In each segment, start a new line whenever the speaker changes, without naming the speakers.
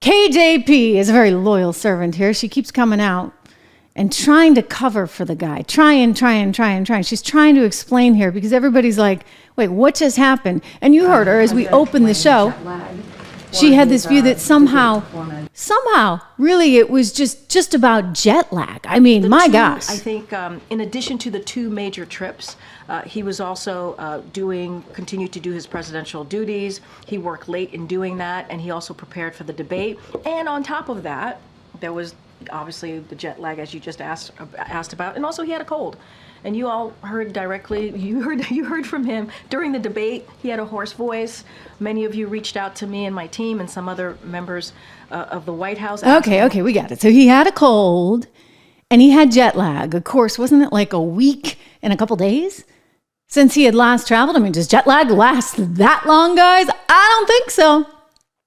KJP is a very loyal servant here. She keeps coming out and trying to cover for the guy. Trying. She's trying to explain here because everybody's like, wait, what just happened? And you heard her as we opened the show. She had this view that somehow, really, it was just about jet lag. I mean, my gosh.
I think in addition to the 2 major trips, he was also continued to do his presidential duties. He worked late in doing that, and he also prepared for the debate. And on top of that, there was obviously the jet lag, as you just asked about, and also he had a cold. And you all heard directly, you heard from him during the debate. He had a hoarse voice. Many of you reached out to me and my team and some other members of the White House.
Okay, we got it. So he had a cold and he had jet lag. Of course, wasn't it like a week and a couple days since he had last traveled? I mean, does jet lag last that long, guys? I don't think so.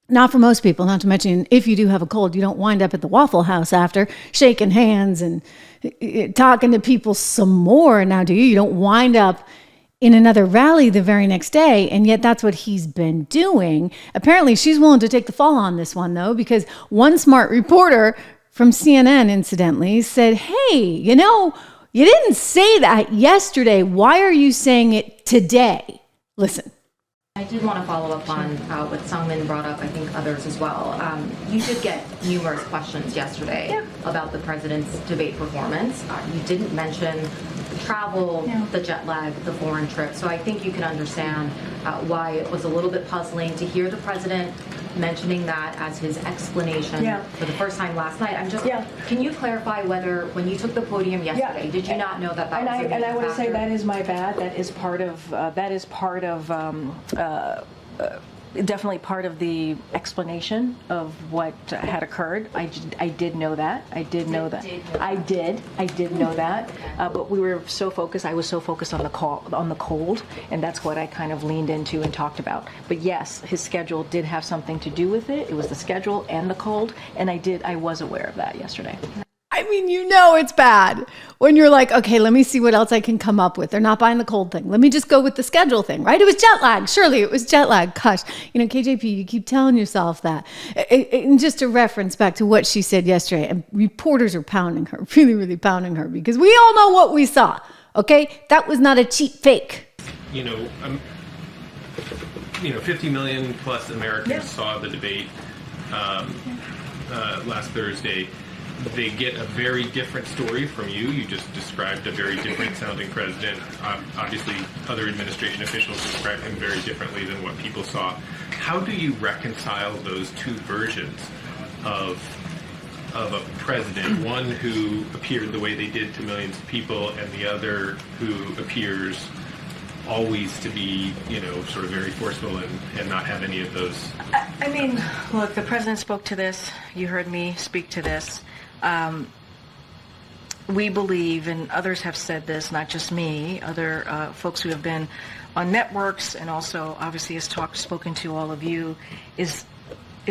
Not for most people, not to mention if you do have a cold, you don't wind up at the Waffle House after shaking hands and talking to people some more now, do you? You don't wind up in another rally the very next day, and yet that's what he's been doing. Apparently, she's willing to take the fall on this one, though, because one smart reporter from CNN, incidentally, said, hey, you didn't say that yesterday. Why are you saying it today? Listen.
I did want to follow up on what Sungmin brought up, I think others as well. You did get numerous questions yesterday about the president's debate performance. You didn't mention the travel, the jet lag, the foreign trip. So I think you can understand why it was a little bit puzzling to hear the president mentioning that as his explanation for the first time last night. Can you clarify whether when you took the podium yesterday, did you not know that was a major
And I want to say
factor?
that is my bad. Definitely part of the explanation of what had occurred. I did know that. I did know that. But we were so focused. I was so focused on the cold, and that's what I kind of leaned into and talked about. But yes, his schedule did have something to do with it. It was the schedule and the cold, and I was aware of that yesterday.
I mean, it's bad when you're like, okay, let me see what else I can come up with. They're not buying the cold thing. Let me just go with the schedule thing, right? It was jet lag. Surely it was jet lag. Gosh, KJP, you keep telling yourself that. And just to reference back to what she said yesterday, and reporters are pounding her, really, really pounding her, because we all know what we saw, okay? That was not a cheap fake.
50 million plus Americans saw the debate last Thursday. They get a very different story from you. You just described a very different sounding president. Obviously, other administration officials describe him very differently than what people saw. How do you reconcile those 2 versions of a president? One who appeared the way they did to millions of people, and the other who appears always to be, sort of very forceful and not have any of those.
I mean, look, the president spoke to this. You heard me speak to this. We believe, and others have said this, not just me, other folks who have been on networks and also obviously has spoken to all of you, it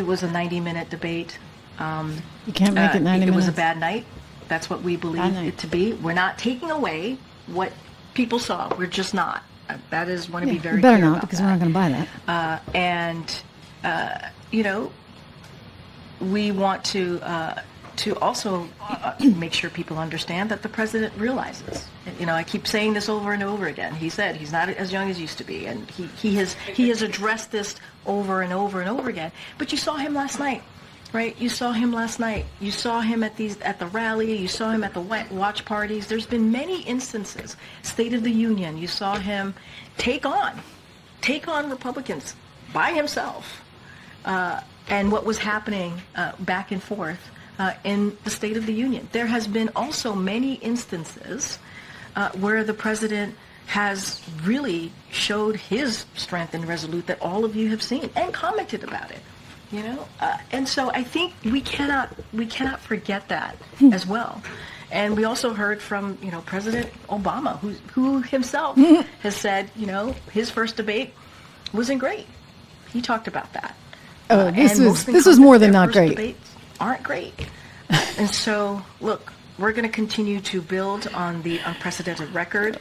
was a 90-minute debate.
You can't make it 90 minutes.
It was a bad night. That's what we believe it to be. We're not taking away what people saw. We're just not. That is want to be very
better
clear
not,
about
because
that.
we're not going to buy that.
We want to also make sure people understand that the president realizes. I keep saying this over and over again. He said he's not as young as he used to be, and he has addressed this over and over and over again. But you saw him last night, right? You saw him last night. You saw him at the rally. You saw him at the watch parties. There's been many instances. State of the Union. You saw him take on Republicans by himself. And what was happening back and forth in the State of the Union. There has been also many instances where the president has really showed his strength and resolute that all of you have seen and commented about it. And so I think we cannot forget that as well. And we also heard from President Obama, who himself has said his first debate wasn't great. He talked about that.
This was more than not great.
Debates aren't great. And so, look, we're going to continue to build on the unprecedented record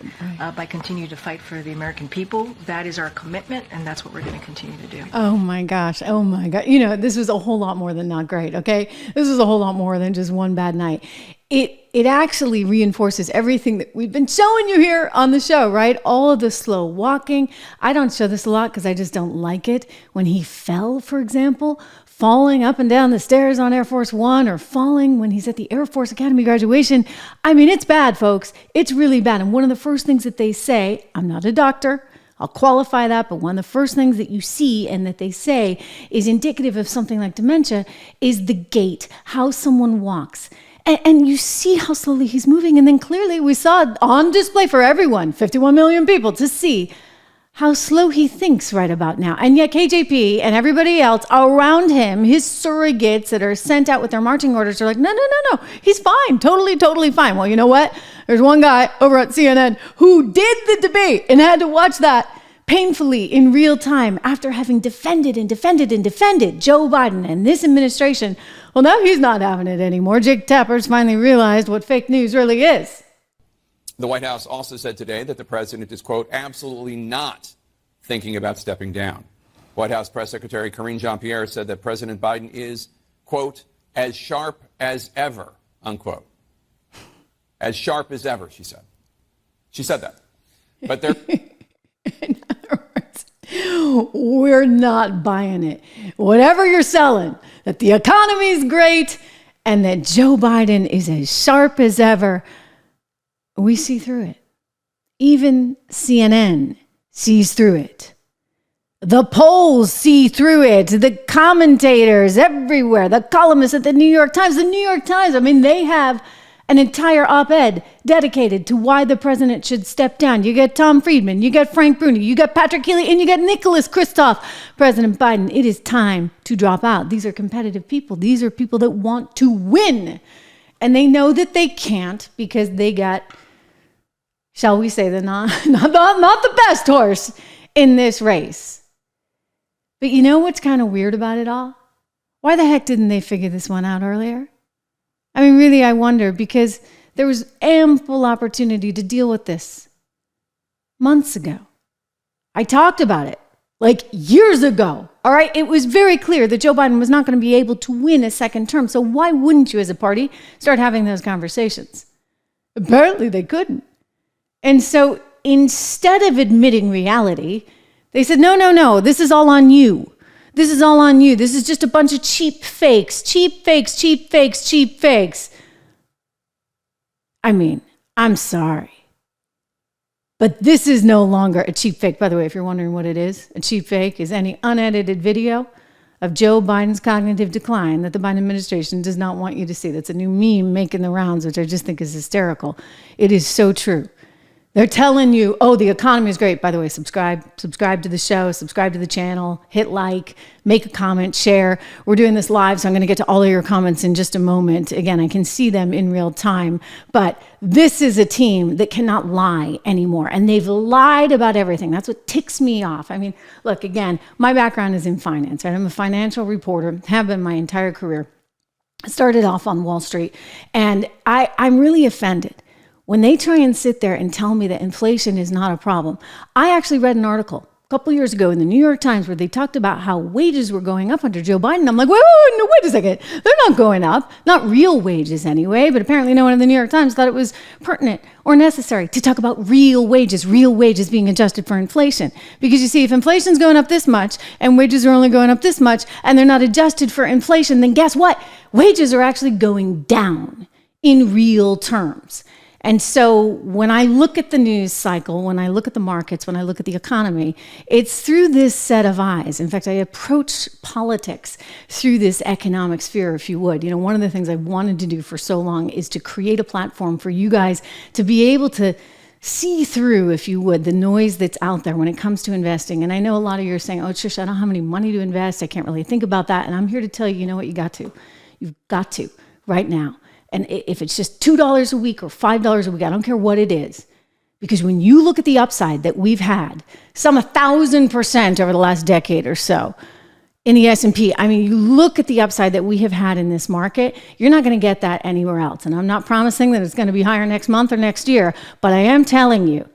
by continuing to fight for the American people. That is our commitment, and that's what we're going to continue to do.
Oh my gosh. Oh my God. You know, this was a whole lot more than not great. Okay. This was a whole lot more than just one bad night. It actually reinforces everything that we've been showing you here on the show, right? All of the slow walking. I don't show this a lot because I just don't like it. When he fell, for example, falling up and down the stairs on Air Force One, or falling when he's at the Air Force Academy graduation. I mean, it's bad, folks. It's really bad. And one of the first things that they say, I'm not a doctor, I'll qualify that, but one of the first things that you see and that they say is indicative of something like dementia is the gait, how someone walks. And you see how slowly he's moving. And then clearly we saw it on display for everyone, 51 million people, to see how slow he thinks right about now. And yet KJP and everybody else around him, his surrogates that are sent out with their marching orders, are like, no, he's fine, totally fine. Well, you know what? There's one guy over at CNN who did the debate and had to watch that painfully in real time after having defended Joe Biden and this administration. Well, now he's not having it anymore. Jake Tapper's finally realized what fake news really is.
The White House also said today that the president is, quote, absolutely not thinking about stepping down. White House Press Secretary Karine Jean-Pierre said that President Biden is, quote, as sharp as ever, unquote. As sharp as ever, she said. She said that. But there...
In other words, we're not buying it. Whatever you're selling, that the economy is great and that Joe Biden is as sharp as ever, we see through it. Even CNN sees through it. The polls see through it. The commentators everywhere, the columnists at the New York Times, I mean, they have an entire op-ed dedicated to why the president should step down. You get Tom Friedman, you get Frank Bruni, you get Patrick Healy, and you get Nicholas Kristof. President Biden, it is time to drop out. These are competitive people. These are people that want to win. And they know that they can't because they got, shall we say, not the best horse in this race. But you know what's kind of weird about it all? Why the heck didn't they figure this one out earlier? I mean, really, I wonder, because there was ample opportunity to deal with this months ago. I talked about it like years ago. All right. It was very clear that Joe Biden was not going to be able to win a second term. So why wouldn't you as a party start having those conversations? Apparently they couldn't. And so instead of admitting reality, they said, no, this is all on you. This is all on you. This is just a bunch of cheap fakes. I mean, I'm sorry. But this is no longer a cheap fake. By the way, if you're wondering what it is, a cheap fake is any unedited video of Joe Biden's cognitive decline that the Biden administration does not want you to see. That's a new meme making the rounds, which I just think is hysterical. It is so true. They're telling you, oh, the economy is great. By the way, subscribe to the show, subscribe to the channel, hit like, make a comment, share. We're doing this live, so I'm going to get to all of your comments in just a moment. Again, I can see them in real time, but this is a team that cannot lie anymore, and they've lied about everything. That's what ticks me off. I mean, look, again, my background is in finance, right? I'm a financial reporter, have been my entire career. I started off on Wall Street, and I'm really offended when they try and sit there and tell me that inflation is not a problem. I actually read an article a couple years ago in the New York Times where they talked about how wages were going up under Joe Biden. I'm like, wait a second. They're not going up. Not real wages anyway, but apparently no one in the New York Times thought it was pertinent or necessary to talk about real wages being adjusted for inflation. Because you see, if inflation's going up this much and wages are only going up this much and they're not adjusted for inflation, then guess what? Wages are actually going down in real terms. And so when I look at the news cycle, when I look at the markets, when I look at the economy, it's through this set of eyes. In fact, I approach politics through this economic sphere, if you would. You know, one of the things I wanted to do for so long is to create a platform for you guys to be able to see through, if you would, the noise that's out there when it comes to investing. And I know a lot of you are saying, oh, Trish, I don't have any money to invest. I can't really think about that. And I'm here to tell you, you know what, you've got to right now. And if it's just $2 a week or $5 a week, I don't care what it is. Because when you look at the upside that we've had, some 1,000% over the last decade or so, in the S&P. I mean, you look at the upside that we have had in this market, you're not going to get that anywhere else. And I'm not promising that it's going to be higher next month or next year, but I am telling you,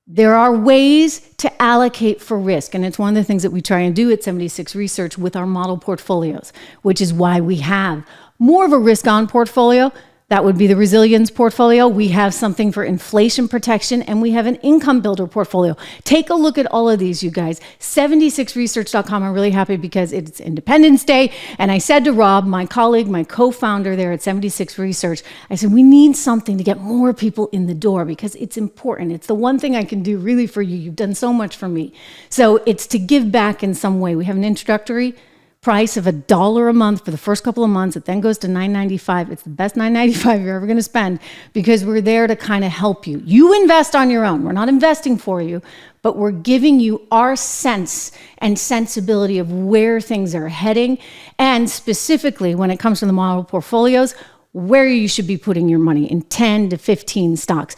there are ways to allocate for risk. And it's one of the things that we try and do at 76 Research with our model portfolios, which is why we have more of a risk-on portfolio. That would be the resilience portfolio. We have something for inflation protection, and we have an income builder portfolio. Take a look at all of these, you guys. 76research.com. I'm really happy because it's Independence Day. And I said to Rob, my colleague, my co-founder there at 76 Research, I said, we need something to get more people in the door because it's important. It's the one thing I can do really for you. You've done so much for me. So it's to give back in some way. We have an introductory price of $1 a month for the first couple of months. It then goes to $9.95. It's the best $9.95 you're ever going to spend because we're there to kind of help you. You invest on your own. We're not investing for you, but we're giving you our sense and sensibility of where things are heading. And specifically when it comes to the model portfolios, where you should be putting your money in 10 to 15 stocks.